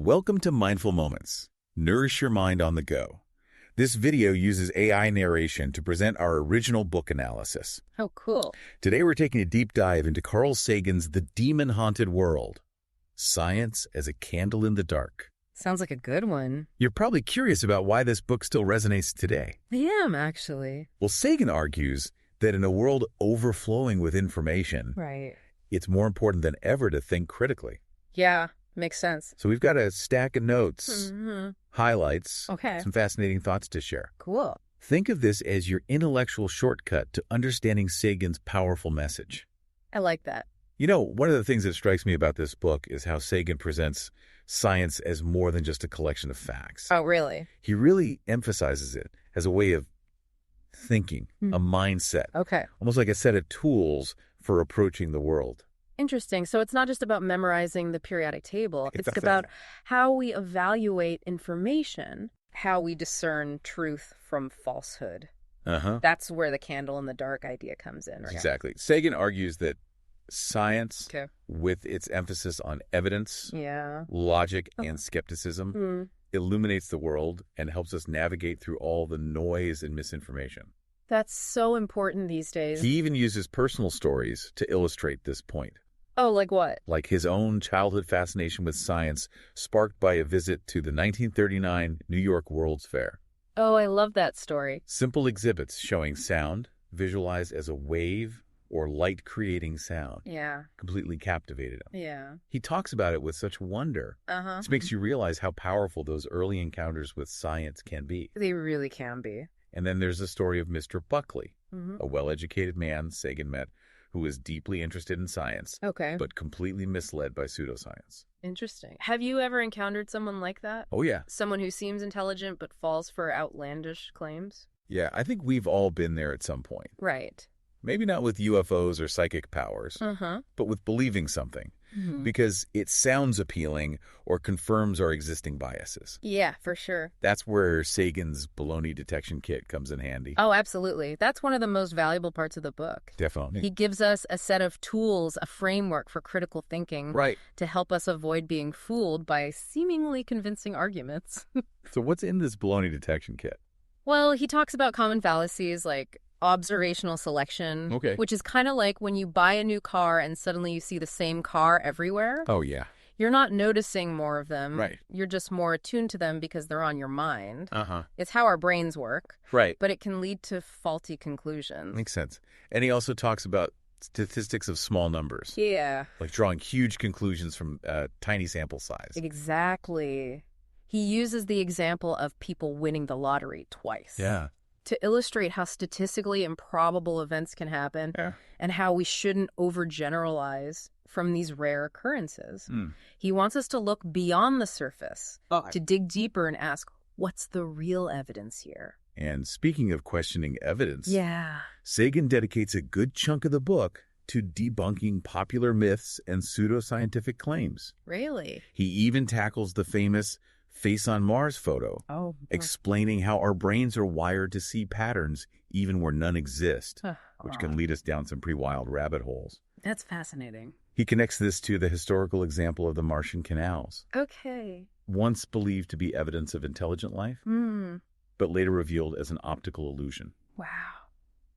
Welcome to Mindful Moments. Nourish your mind on the go. This video uses AI narration to present our original book analysis. Oh, cool. Today we're taking a deep dive into Carl Sagan's The Demon-Haunted World. Science as a Candle in the Dark. Sounds like a good one. You're probably curious about why this book still resonates today. I am, actually. Well, Sagan argues that in a world overflowing with information, Right. it's more important than ever to think critically. Yeah, makes sense. So we've got a stack of notes, highlights, Okay. some fascinating thoughts to share. Cool. Think of this as your intellectual shortcut to understanding Sagan's powerful message. I like that. You know, one of the things that strikes me about this book is how Sagan presents science as more than just a collection of facts. Oh, really? He really emphasizes it as a way of thinking, a mindset, Okay. almost like a set of tools for approaching the world. Interesting. So it's not just about memorizing the periodic table. It's about how we evaluate information, how we discern truth from falsehood. That's where the candle in the dark idea comes in, right? Exactly. Sagan argues that science, Okay. with its emphasis on evidence, Yeah. logic, and skepticism, illuminates the world and helps us navigate through all the noise and misinformation. That's so important these days. He even uses personal stories to illustrate this point, Oh, like what? like his own childhood fascination with science sparked by a visit to the 1939 New York World's Fair. Oh, I love that story. Simple exhibits showing sound, visualized as a wave or light-creating sound, Yeah. completely captivated him. Yeah. He talks about it with such wonder. This makes you realize how powerful those early encounters with science can be. They really can be. And then there's the story of Mr. Buckley, a well-educated man Sagan met who was deeply interested in science, Okay. but completely misled by pseudoscience. Interesting. Have you ever encountered someone like that? Oh, yeah. Someone who seems intelligent but falls for outlandish claims? Yeah, I think we've all been there at some point. Right. Maybe not with UFOs or psychic powers, but with believing something, because it sounds appealing or confirms our existing biases. Yeah, for sure. That's where Sagan's baloney detection kit comes in handy. Oh, absolutely. That's one of the most valuable parts of the book. Definitely. He gives us a set of tools, a framework for critical thinking, Right. to help us avoid being fooled by seemingly convincing arguments. So what's in this baloney detection kit? Well, he talks about common fallacies like observational selection, which is kind of like when you buy a new car and suddenly you see the same car everywhere. Oh, yeah. You're not noticing more of them. Right. You're just more attuned to them because they're on your mind. Uh-huh. It's how our brains work. Right. But it can lead to faulty conclusions. Makes sense. And he also talks about statistics of small numbers. Yeah. Like drawing huge conclusions from tiny sample size. Exactly. He uses the example of people winning the lottery twice. Yeah. To illustrate how statistically improbable events can happen and how we shouldn't overgeneralize from these rare occurrences. He wants us to look beyond the surface, to dig deeper and ask, what's the real evidence here? And speaking of questioning evidence, Yeah. Sagan dedicates a good chunk of the book to debunking popular myths and pseudoscientific claims. Really? He even tackles the famous Face on Mars photo, explaining how our brains are wired to see patterns even where none exist, which can lead us down some pretty wild rabbit holes. That's fascinating. He connects this to the historical example of the Martian canals, Okay. once believed to be evidence of intelligent life, but later revealed as an optical illusion. Wow.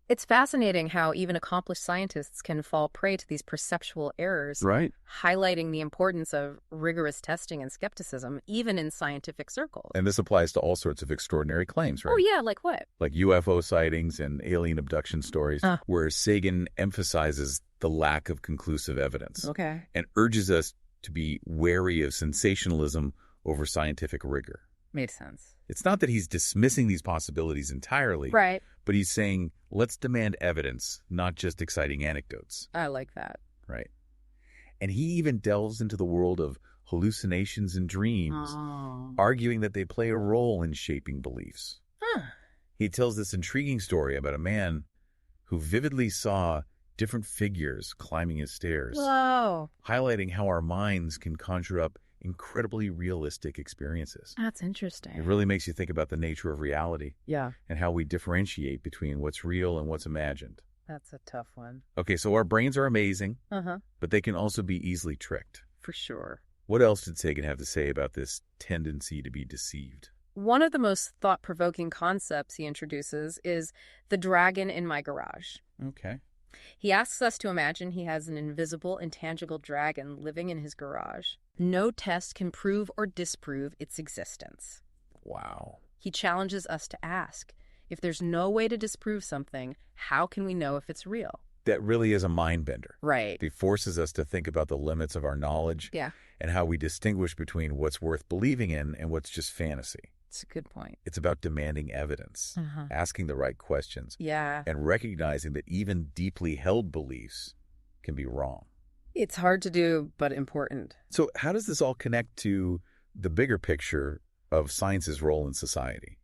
It's fascinating how even accomplished scientists can fall prey to these perceptual errors, Right. highlighting the importance of rigorous testing and skepticism, even in scientific circles. And this applies to all sorts of extraordinary claims, right? Oh, yeah, like what? Like UFO sightings and alien abduction stories, where Sagan emphasizes the lack of conclusive evidence and urges us to be wary of sensationalism over scientific rigor. Made sense. It's not that he's dismissing these possibilities entirely, Right. but he's saying, let's demand evidence, not just exciting anecdotes. I like that. Right. And he even delves into the world of hallucinations and dreams, arguing that they play a role in shaping beliefs. He tells this intriguing story about a man who vividly saw different figures climbing his stairs, Whoa. highlighting how our minds can conjure up incredibly realistic experiences. That's interesting. It really makes you think about the nature of reality Yeah. and how we differentiate between what's real and what's imagined. That's a tough one. Okay, so our brains are amazing, Uh-huh. but they can also be easily tricked. For sure. What else did Sagan have to say about this tendency to be deceived? One of the most thought-provoking concepts he introduces is the dragon in my garage. Okay. He asks us to imagine he has an invisible, intangible dragon living in his garage. No test can prove or disprove its existence. Wow. He challenges us to ask, if there's no way to disprove something, how can we know if it's real? That really is a mind bender. Right. It forces us to think about the limits of our knowledge and how we distinguish between what's worth believing in and what's just fantasy. It's a good point. It's about demanding evidence, asking the right questions, and recognizing that even deeply held beliefs can be wrong. It's hard to do, but important. So how does this all connect to the bigger picture of science's role in society?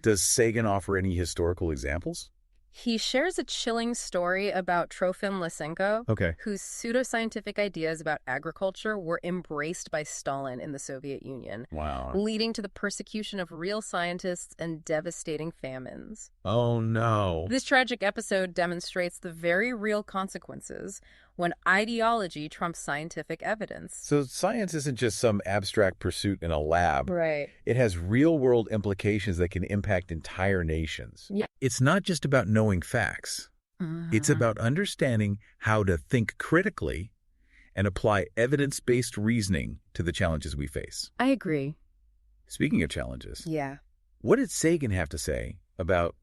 Does Sagan offer any historical examples? He shares a chilling story about Trofim Lysenko, whose pseudoscientific ideas about agriculture were embraced by Stalin in the Soviet Union, leading to the persecution of real scientists and devastating famines. Oh, no. This tragic episode demonstrates the very real consequences when ideology trumps scientific evidence. So science isn't just some abstract pursuit in a lab. Right. It has real-world implications that can impact entire nations. Yeah. It's not just about knowing facts. It's about understanding how to think critically and apply evidence-based reasoning to the challenges we face. I agree. Speaking of challenges, what did Sagan have to say about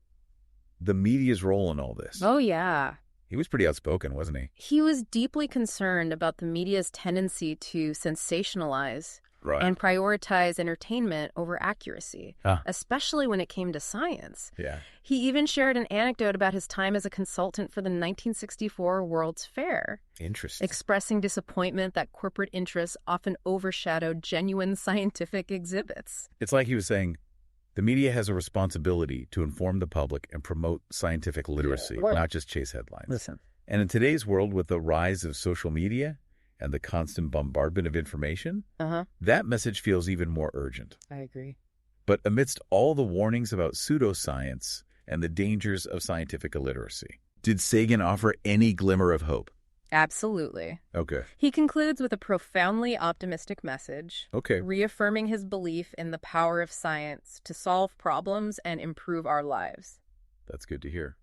the media's role in all this? Oh, yeah. He was pretty outspoken, wasn't he? He was deeply concerned about the media's tendency to sensationalize and prioritize entertainment over accuracy, especially when it came to science. He even shared an anecdote about his time as a consultant for the 1964 World's Fair. Interesting. Expressing disappointment that corporate interests often overshadowed genuine scientific exhibits. It's like he was saying, the media has a responsibility to inform the public and promote scientific literacy, not just chase headlines. And in today's world, with the rise of social media and the constant bombardment of information, that message feels even more urgent. I agree. But amidst all the warnings about pseudoscience and the dangers of scientific illiteracy, did Sagan offer any glimmer of hope? Absolutely. Okay. He concludes with a profoundly optimistic message, reaffirming his belief in the power of science to solve problems and improve our lives. That's good to hear.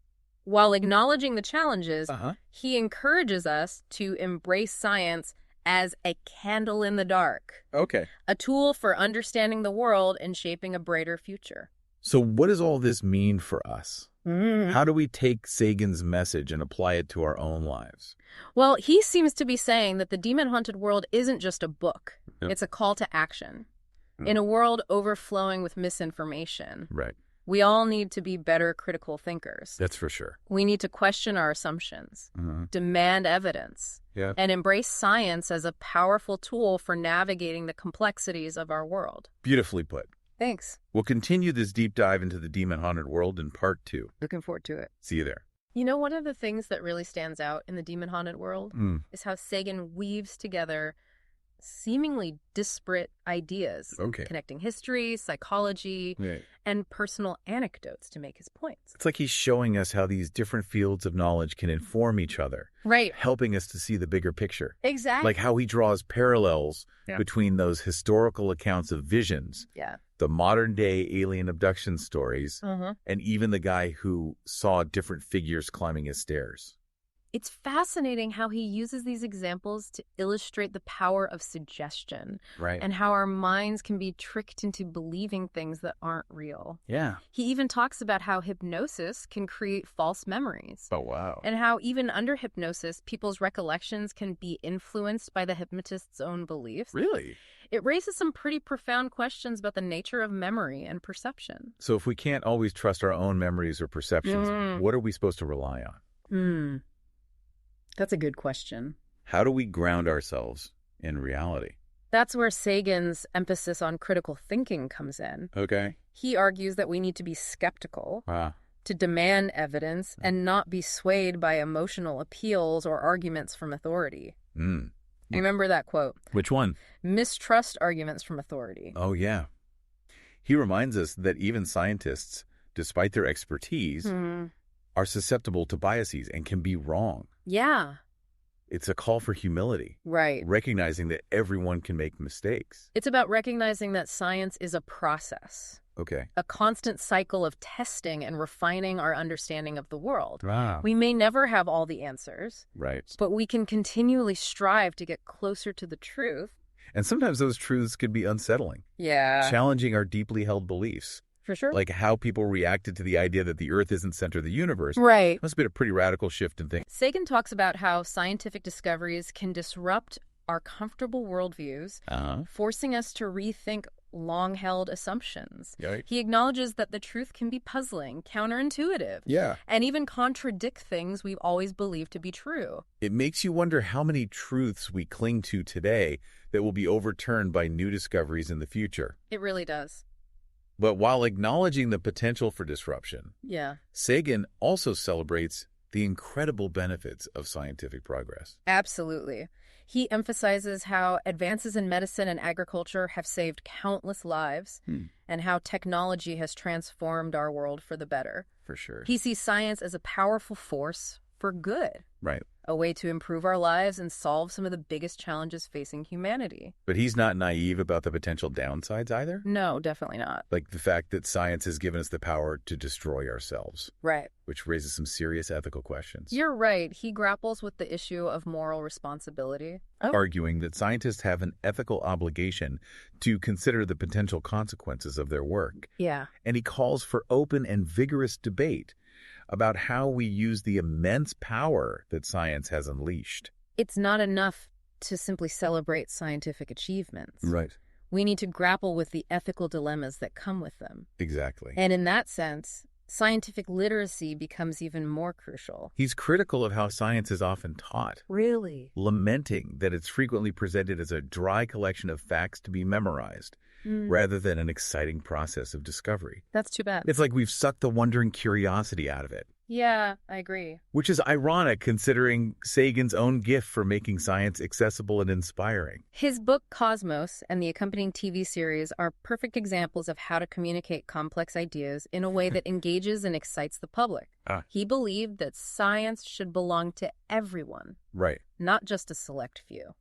While acknowledging the challenges, he encourages us to embrace science as a candle in the dark. A tool for understanding the world and shaping a brighter future. So what does all this mean for us? How do we take Sagan's message and apply it to our own lives? Well, he seems to be saying that the demon-haunted world isn't just a book. It's a call to action. In a world overflowing with misinformation, we all need to be better critical thinkers. That's for sure. We need to question our assumptions, demand evidence, and embrace science as a powerful tool for navigating the complexities of our world. Beautifully put. Thanks. We'll continue this deep dive into the demon-haunted world in part 2. Looking forward to it. See you there. You know, one of the things that really stands out in the demon-haunted world is how Sagan weaves together seemingly disparate ideas, connecting history, psychology, and personal anecdotes to make his points. It's like he's showing us how these different fields of knowledge can inform each other, helping us to see the bigger picture. Exactly. Like how he draws parallels between those historical accounts of visions, the modern-day alien abduction stories, and even the guy who saw different figures climbing his stairs. It's fascinating how he uses these examples to illustrate the power of suggestion and how our minds can be tricked into believing things that aren't real. He even talks about how hypnosis can create false memories. Oh, wow. And how even under hypnosis, people's recollections can be influenced by the hypnotist's own beliefs. Really? It raises some pretty profound questions about the nature of memory and perception. So if we can't always trust our own memories or perceptions, what are we supposed to rely on? That's a good question. How do we ground ourselves in reality? That's where Sagan's emphasis on critical thinking comes in. He argues that we need to be skeptical, to demand evidence, and not be swayed by emotional appeals or arguments from authority. Remember that quote? Which one? Mistrust arguments from authority. Oh, yeah. He reminds us that even scientists, despite their expertise, are susceptible to biases and can be wrong. It's a call for humility. Right. Recognizing that everyone can make mistakes. It's about recognizing that science is a process. Okay. A constant cycle of testing and refining our understanding of the world. Wow. We may never have all the answers. Right. But we can continually strive to get closer to the truth. And sometimes those truths can be unsettling. Yeah. Challenging our deeply held beliefs. For sure. Like how people reacted to the idea that the Earth isn't center of the universe. Right. Must have been a pretty radical shift in thinking. Sagan talks about how scientific discoveries can disrupt our comfortable worldviews, forcing us to rethink long-held assumptions. Right. He acknowledges that the truth can be puzzling, counterintuitive, and even contradict things we've always believed to be true. It makes you wonder how many truths we cling to today that will be overturned by new discoveries in the future. It really does. But while acknowledging the potential for disruption, Sagan also celebrates the incredible benefits of scientific progress. Absolutely. He emphasizes how advances in medicine and agriculture have saved countless lives and how technology has transformed our world for the better. For sure. He sees science as a powerful force for good. Right. A way to improve our lives and solve some of the biggest challenges facing humanity. But he's not naive about the potential downsides either? No, definitely not. Like the fact that science has given us the power to destroy ourselves. Right. Which raises some serious ethical questions. You're right. He grapples with the issue of moral responsibility. Arguing that scientists have an ethical obligation to consider the potential consequences of their work. Yeah. And he calls for open and vigorous debate about how we use the immense power that science has unleashed. It's not enough to simply celebrate scientific achievements. Right. We need to grapple with the ethical dilemmas that come with them. Exactly. And in that sense, scientific literacy becomes even more crucial. He's critical of how science is often taught. Really? Lamenting that it's frequently presented as a dry collection of facts to be memorized, rather than an exciting process of discovery. That's too bad. It's like we've sucked the wondering curiosity out of it. Yeah, I agree. Which is ironic considering Sagan's own gift for making science accessible and inspiring. His book Cosmos and the accompanying TV series are perfect examples of how to communicate complex ideas in a way that engages and excites the public. He believed that science should belong to everyone. Right. Not just a select few.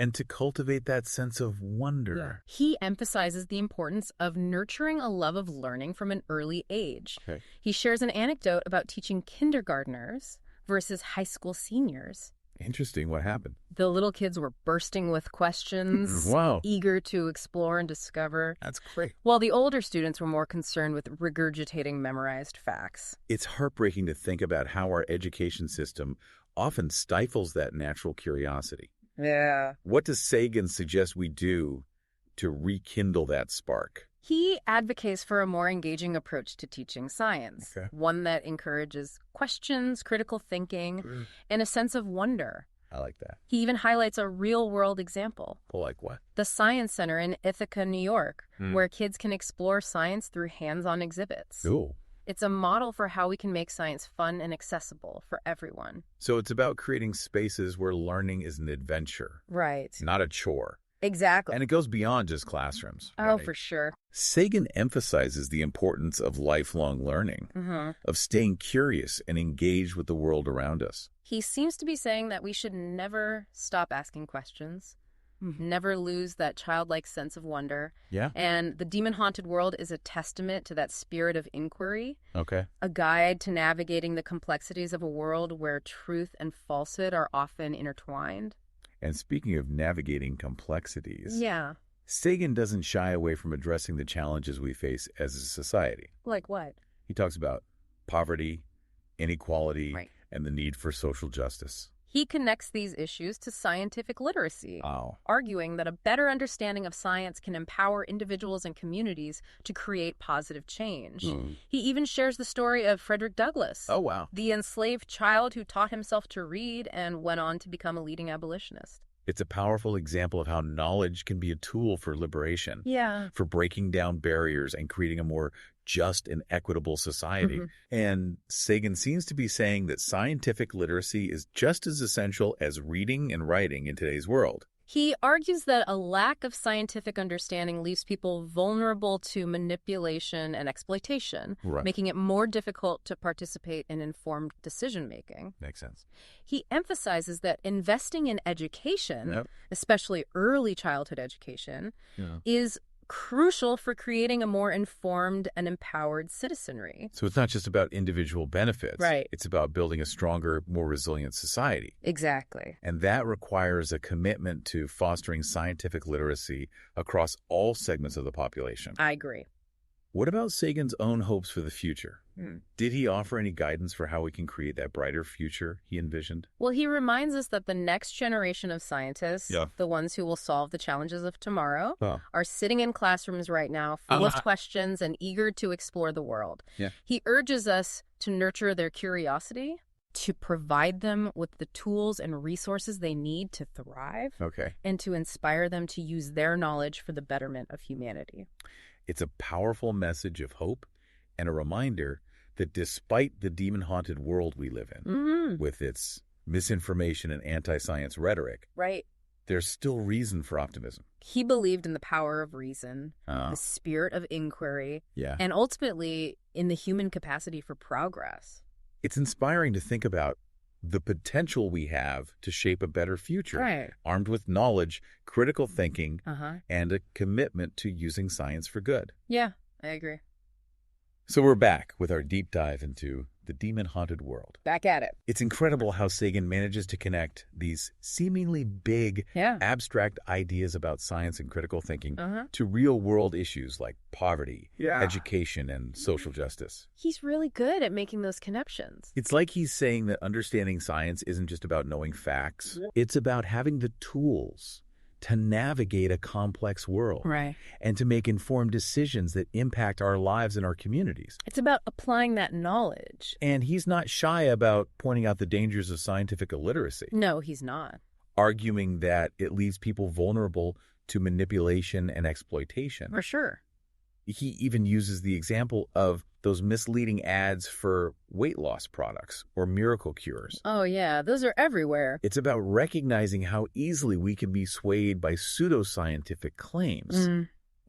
And to cultivate that sense of wonder. He emphasizes the importance of nurturing a love of learning from an early age. Okay. He shares an anecdote about teaching kindergartners versus high school seniors. Interesting. What happened? The little kids were bursting with questions, Wow. eager to explore and discover. That's great. While the older students were more concerned with regurgitating memorized facts. It's heartbreaking to think about how our education system often stifles that natural curiosity. Yeah. What does Sagan suggest we do to rekindle that spark? He advocates for a more engaging approach to teaching science, one that encourages questions, critical thinking, and a sense of wonder. I like that. He even highlights a real-world example. Well, like what? The Science Center in Ithaca, New York, where kids can explore science through hands-on exhibits. Cool. It's a model for how we can make science fun and accessible for everyone. So it's about creating spaces where learning is an adventure. Right. Not a chore. Exactly. And it goes beyond just classrooms. Oh, right? for sure. Sagan emphasizes the importance of lifelong learning, of staying curious and engaged with the world around us. He seems to be saying that we should never stop asking questions, never lose that childlike sense of wonder. Yeah. And the demon-haunted world is a testament to that spirit of inquiry. Okay. A guide to navigating the complexities of a world where truth and falsehood are often intertwined. And speaking of navigating complexities, Yeah. Sagan doesn't shy away from addressing the challenges we face as a society. Like what? He talks about poverty, inequality, Right. and the need for social justice. He connects these issues to scientific literacy, arguing that a better understanding of science can empower individuals and communities to create positive change. He even shares the story of Frederick Douglass, Oh, wow. the enslaved child who taught himself to read and went on to become a leading abolitionist. It's a powerful example of how knowledge can be a tool for liberation, for breaking down barriers and creating a more just and equitable society. And Sagan seems to be saying that scientific literacy is just as essential as reading and writing in today's world. He argues that a lack of scientific understanding leaves people vulnerable to manipulation and exploitation, making it more difficult to participate in informed decision-making. Makes sense. He emphasizes that investing in education, especially early childhood education, is crucial for creating a more informed and empowered citizenry. So it's not just about individual benefits. Right. It's about building a stronger, more resilient society. Exactly. And that requires a commitment to fostering scientific literacy across all segments of the population. I agree. What about Sagan's own hopes for the future? Did he offer any guidance for how we can create that brighter future he envisioned? Well, he reminds us that the next generation of scientists, the ones who will solve the challenges of tomorrow, are sitting in classrooms right now full of questions and eager to explore the world. He urges us to nurture their curiosity, to provide them with the tools and resources they need to thrive, and to inspire them to use their knowledge for the betterment of humanity. It's a powerful message of hope and a reminder that despite the demon-haunted world we live in, with its misinformation and anti-science rhetoric, there's still reason for optimism. He believed in the power of reason, the spirit of inquiry, and ultimately in the human capacity for progress. It's inspiring to think about the potential we have to shape a better future, armed with knowledge, critical thinking, and a commitment to using science for good. Yeah, I agree. So we're back with our deep dive into the demon-haunted world. Back at it. It's incredible how Sagan manages to connect these seemingly big, abstract ideas about science and critical thinking to real-world issues like poverty, education, and social justice. He's really good at making those connections. It's like he's saying that understanding science isn't just about knowing facts. It's about having the tools to navigate a complex world and to make informed decisions that impact our lives and our communities. It's about applying that knowledge. And he's not shy about pointing out the dangers of scientific illiteracy. No, he's not. Arguing that it leaves people vulnerable to manipulation and exploitation. For sure. He even uses the example of those misleading ads for weight loss products or miracle cures. Oh, yeah. Those are everywhere. It's about recognizing how easily we can be swayed by pseudoscientific claims,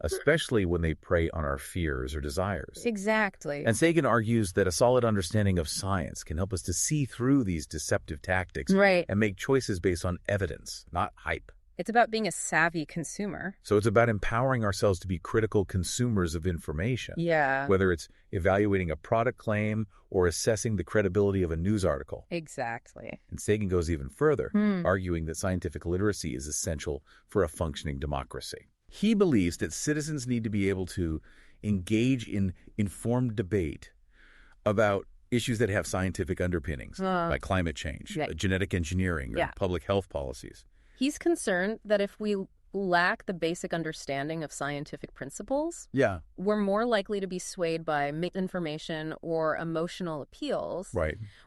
especially when they prey on our fears or desires. Exactly. And Sagan argues that a solid understanding of science can help us to see through these deceptive tactics and make choices based on evidence, not hype. It's about being a savvy consumer. So it's about empowering ourselves to be critical consumers of information. Yeah. Whether it's evaluating a product claim or assessing the credibility of a news article. Exactly. And Sagan goes even further, arguing that scientific literacy is essential for a functioning democracy. He believes that citizens need to be able to engage in informed debate about issues that have scientific underpinnings, like climate change, genetic engineering, or public health policies. He's concerned that if we lack the basic understanding of scientific principles, we're more likely to be swayed by misinformation or emotional appeals,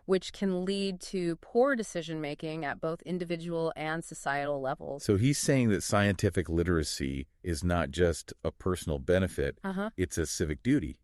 which can lead to poor decision-making at both individual and societal levels. So he's saying that scientific literacy is not just a personal benefit, it's a civic duty.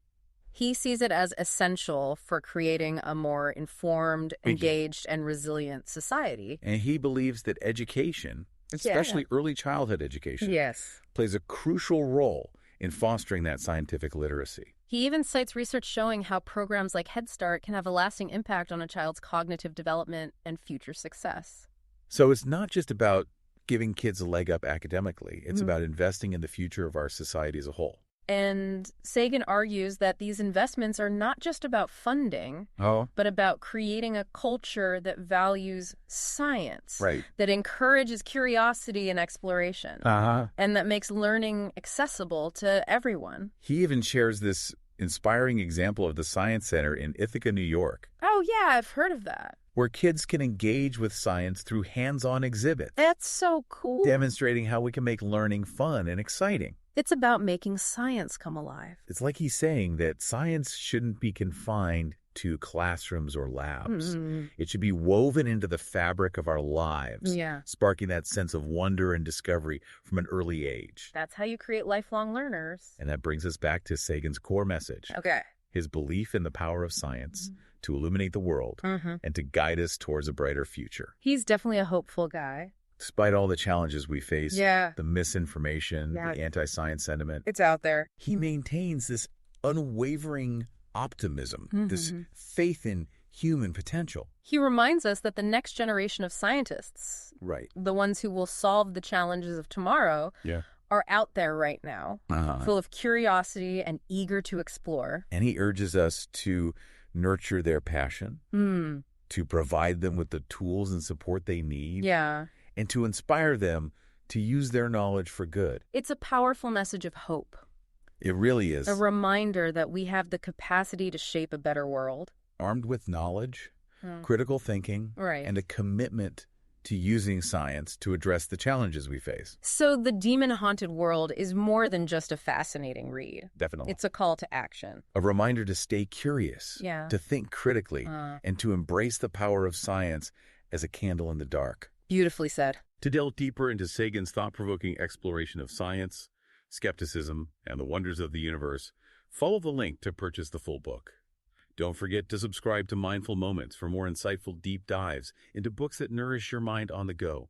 He sees it as essential for creating a more informed, engaged, and resilient society. And he believes that education, especially early childhood education, plays a crucial role in fostering that scientific literacy. He even cites research showing how programs like Head Start can have a lasting impact on a child's cognitive development and future success. So it's not just about giving kids a leg up academically. It's about investing in the future of our society as a whole. And Sagan argues that these investments are not just about funding, but about creating a culture that values science, that encourages curiosity and exploration, and that makes learning accessible to everyone. He even shares this inspiring example of the Science Center in Ithaca, New York. Oh, yeah, I've heard of that. Where kids can engage with science through hands-on exhibits. That's so cool. Demonstrating how we can make learning fun and exciting. It's about making science come alive. It's like he's saying that science shouldn't be confined to classrooms or labs. It should be woven into the fabric of our lives, sparking that sense of wonder and discovery from an early age. That's how you create lifelong learners. And that brings us back to Sagan's core message. His belief in the power of science to illuminate the world and to guide us towards a brighter future. He's definitely a hopeful guy. Despite all the challenges we face, Yeah. the misinformation, Yeah. the anti-science sentiment, It's out there. he maintains this unwavering optimism, this faith in human potential. He reminds us that the next generation of scientists, Right. the ones who will solve the challenges of tomorrow, are out there right now, full of curiosity and eager to explore. And he urges us to nurture their passion, to provide them with the tools and support they need, and to inspire them to use their knowledge for good. It's a powerful message of hope. It really is. A reminder that we have the capacity to shape a better world. Armed with knowledge, critical thinking, and a commitment to using science to address the challenges we face. So the demon-haunted world is more than just a fascinating read. Definitely. It's a call to action. A reminder to stay curious, to think critically, and to embrace the power of science as a candle in the dark. Beautifully said. To delve deeper into Sagan's thought-provoking exploration of science, skepticism, and the wonders of the universe, follow the link to purchase the full book. Don't forget to subscribe to Mindful Moments for more insightful deep dives into books that nourish your mind on the go.